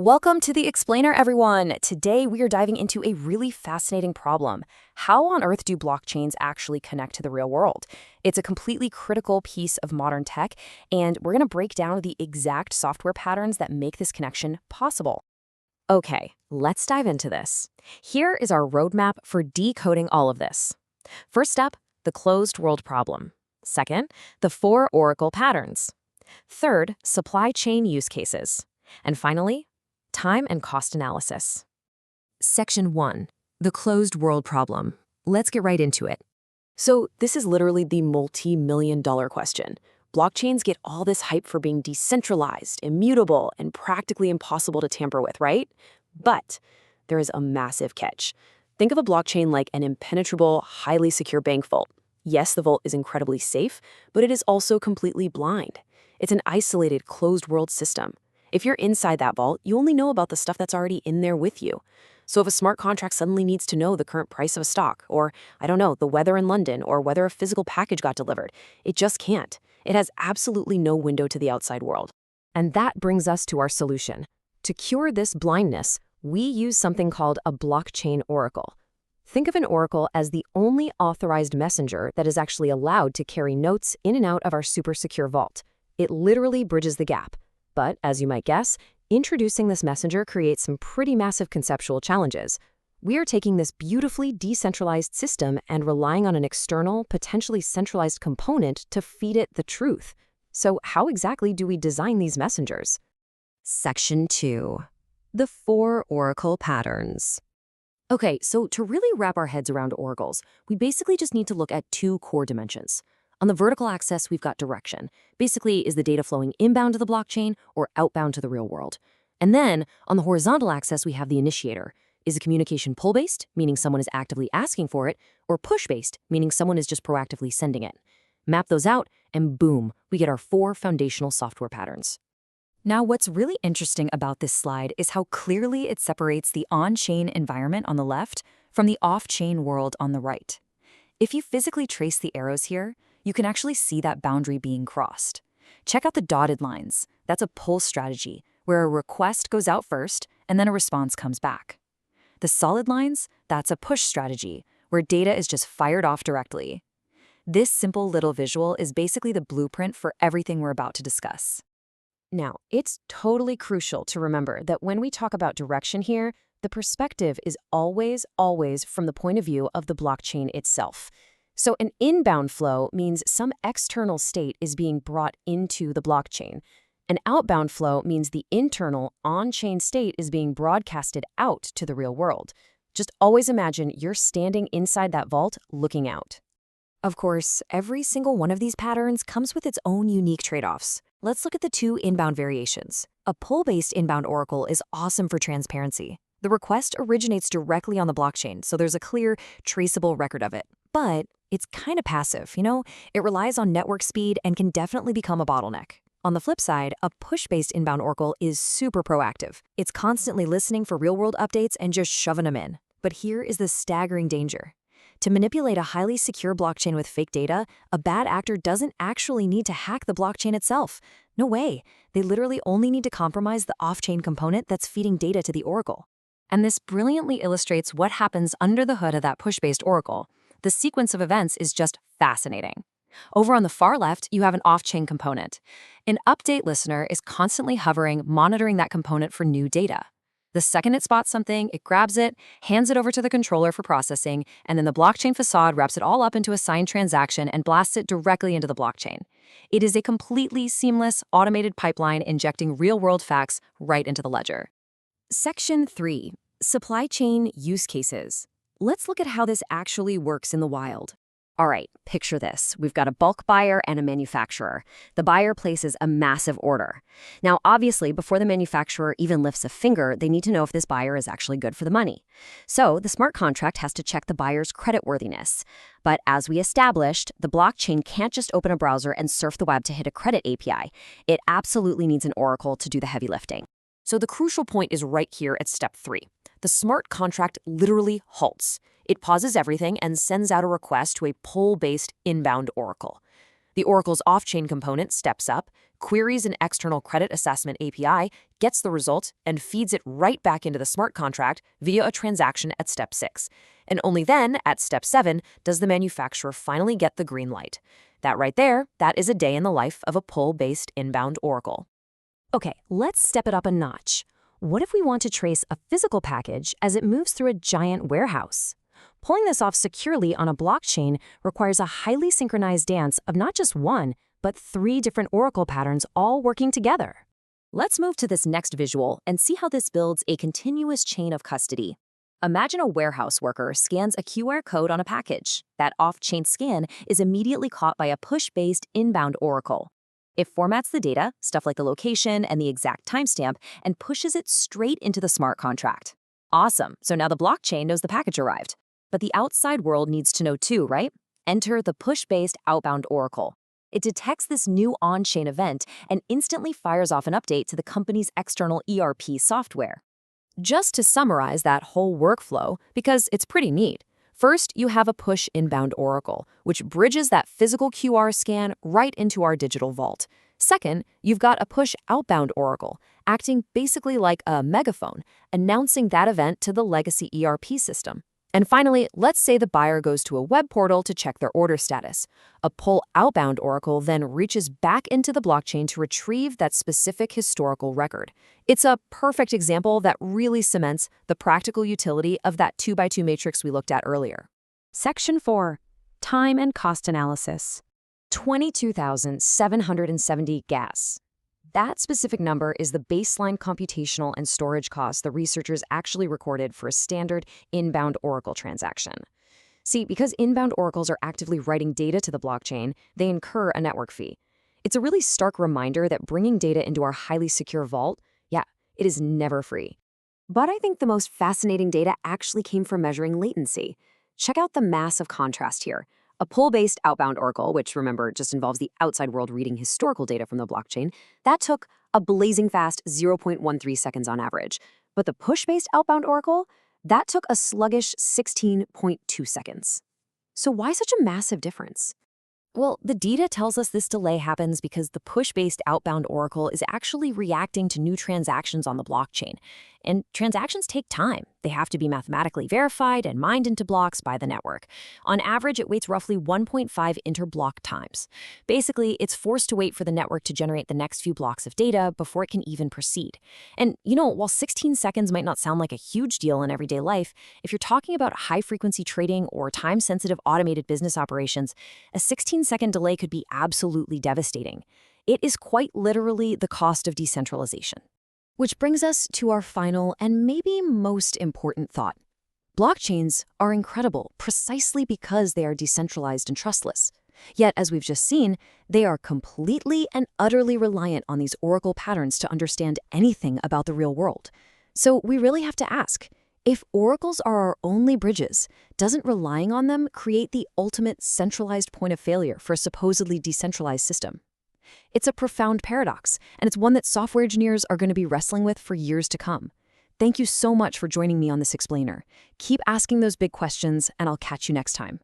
Welcome to the Explainer, everyone. Today, we are diving into a really fascinating problem. How on earth do blockchains actually connect to the real world? It's a completely critical piece of modern tech, and we're going to break down the exact software patterns that make this connection possible. Okay, let's dive into this. Here is our roadmap for decoding all of this. First up, the closed world problem. Second, the four oracle patterns. Third, supply chain use cases. And finally, time and cost analysis. Section 1. The closed world problem. Let's get right into it. So this is literally the multi-million-dollar question. Blockchains get all this hype for being decentralized, immutable, and practically impossible to tamper with, right? But there is a massive catch. Think of a blockchain like an impenetrable, highly secure bank vault. Yes, the vault is incredibly safe, but it is also completely blind. It's an isolated, closed-world system. If you're inside that vault, you only know about the stuff that's already in there with you. So if a smart contract suddenly needs to know the current price of a stock, or, I don't know, the weather in London, or whether a physical package got delivered, it just can't. It has absolutely no window to the outside world. And that brings us to our solution. To cure this blindness, we use something called a blockchain oracle. Think of an oracle as the only authorized messenger that is actually allowed to carry notes in and out of our super secure vault. It literally bridges the gap. But, as you might guess, introducing this messenger creates some pretty massive conceptual challenges. We are taking this beautifully decentralized system and relying on an external, potentially centralized component to feed it the truth. So how exactly do we design these messengers? Section 2. The four oracle patterns. Okay, so to really wrap our heads around oracles, we basically just need to look at two core dimensions. On the vertical axis, we've got direction. Basically, is the data flowing inbound to the blockchain or outbound to the real world? And then, on the horizontal axis, we have the initiator. Is the communication pull-based, meaning someone is actively asking for it, or push-based, meaning someone is just proactively sending it? Map those out, and boom, we get our four foundational software patterns. Now, what's really interesting about this slide is how clearly it separates the on-chain environment on the left from the off-chain world on the right. If you physically trace the arrows here, you can actually see that boundary being crossed. Check out the dotted lines. That's a pull strategy, where a request goes out first, and then a response comes back. The solid lines, that's a push strategy, where data is just fired off directly. This simple little visual is basically the blueprint for everything we're about to discuss. Now, it's totally crucial to remember that when we talk about direction here, the perspective is always from the point of view of the blockchain itself. So an inbound flow means some external state is being brought into the blockchain. An outbound flow means the internal on-chain state is being broadcasted out to the real world. Just always imagine you're standing inside that vault looking out. Of course, every single one of these patterns comes with its own unique trade-offs. Let's look at the two inbound variations. A pull-based inbound oracle is awesome for transparency. The request originates directly on the blockchain, so there's a clear, traceable record of it. But it's kind of passive, It relies on network speed and can definitely become a bottleneck. On the flip side, a push-based inbound oracle is super proactive. It's constantly listening for real-world updates and just shoving them in. But here is the staggering danger. To manipulate a highly secure blockchain with fake data, a bad actor doesn't actually need to hack the blockchain itself. No way. They literally only need to compromise the off-chain component that's feeding data to the oracle. And this brilliantly illustrates what happens under the hood of that push-based oracle. The sequence of events is just fascinating. Over on the far left, you have an off-chain component. An update listener is constantly hovering, monitoring that component for new data. The second it spots something, it grabs it, hands it over to the controller for processing, and then the blockchain facade wraps it all up into a signed transaction and blasts it directly into the blockchain. It is a completely seamless, automated pipeline injecting real-world facts right into the ledger. Section 3. Supply chain use cases. Let's look at how this actually works in the wild. All right, picture this. We've got a bulk buyer and a manufacturer. The buyer places a massive order. Now, obviously, before the manufacturer even lifts a finger, they need to know if this buyer is actually good for the money. So the smart contract has to check the buyer's creditworthiness. But as we established, the blockchain can't just open a browser and surf the web to hit a credit API. It absolutely needs an oracle to do the heavy lifting. So the crucial point is right here at step 3. The smart contract literally halts. It pauses everything and sends out a request to a pull-based inbound oracle. The Oracle's off-chain component steps up, queries an external credit assessment API, gets the result, and feeds it right back into the smart contract via a transaction at step 6. And only then, at step 7, does the manufacturer finally get the green light. That right there, that is a day in the life of a pull-based inbound Oracle. Okay, let's step it up a notch. What if we want to trace a physical package as it moves through a giant warehouse? Pulling this off securely on a blockchain requires a highly synchronized dance of not just one, but 3 different Oracle patterns all working together. Let's move to this next visual and see how this builds a continuous chain of custody. Imagine a warehouse worker scans a QR code on a package. That off-chain scan is immediately caught by a push-based inbound Oracle. It formats the data, stuff like the location and the exact timestamp, and pushes it straight into the smart contract. Awesome, so now the blockchain knows the package arrived. But the outside world needs to know too, right? Enter the push-based outbound Oracle. It detects this new on-chain event and instantly fires off an update to the company's external ERP software. Just to summarize that whole workflow, because it's pretty neat. First, you have a push inbound Oracle, which bridges that physical QR scan right into our digital vault. Second, you've got a push outbound Oracle, acting basically like a megaphone, announcing that event to the legacy ERP system. And finally, let's say the buyer goes to a web portal to check their order status. A pull outbound Oracle then reaches back into the blockchain to retrieve that specific historical record. It's a perfect example that really cements the practical utility of that 2x2 matrix we looked at earlier. Section 4. Time and cost analysis. 22,770 gas. That specific number is the baseline computational and storage costs the researchers actually recorded for a standard inbound Oracle transaction. See, because inbound Oracles are actively writing data to the blockchain, they incur a network fee. It's a really stark reminder that bringing data into our highly secure vault, it is never free. But I think the most fascinating data actually came from measuring latency. Check out the massive contrast here. A pull-based outbound Oracle, which remember just involves the outside world reading historical data from the blockchain, that took a blazing fast 0.13 seconds on average. But the push-based outbound Oracle, that took a sluggish 16.2 seconds. So why such a massive difference? Well, the data tells us this delay happens because the push-based outbound Oracle is actually reacting to new transactions on the blockchain. And transactions take time. They have to be mathematically verified and mined into blocks by the network. On average, it waits roughly 1.5 interblock times. Basically, it's forced to wait for the network to generate the next few blocks of data before it can even proceed. And, while 16 seconds might not sound like a huge deal in everyday life, if you're talking about high-frequency trading or time-sensitive automated business operations, a 16-second delay could be absolutely devastating. It is quite literally the cost of decentralization. Which brings us to our final and maybe most important thought. Blockchains are incredible precisely because they are decentralized and trustless. Yet, as we've just seen, they are completely and utterly reliant on these Oracle patterns to understand anything about the real world. So we really have to ask, if oracles are our only bridges, doesn't relying on them create the ultimate centralized point of failure for a supposedly decentralized system? It's a profound paradox, and it's one that software engineers are going to be wrestling with for years to come. Thank you so much for joining me on this explainer. Keep asking those big questions, and I'll catch you next time.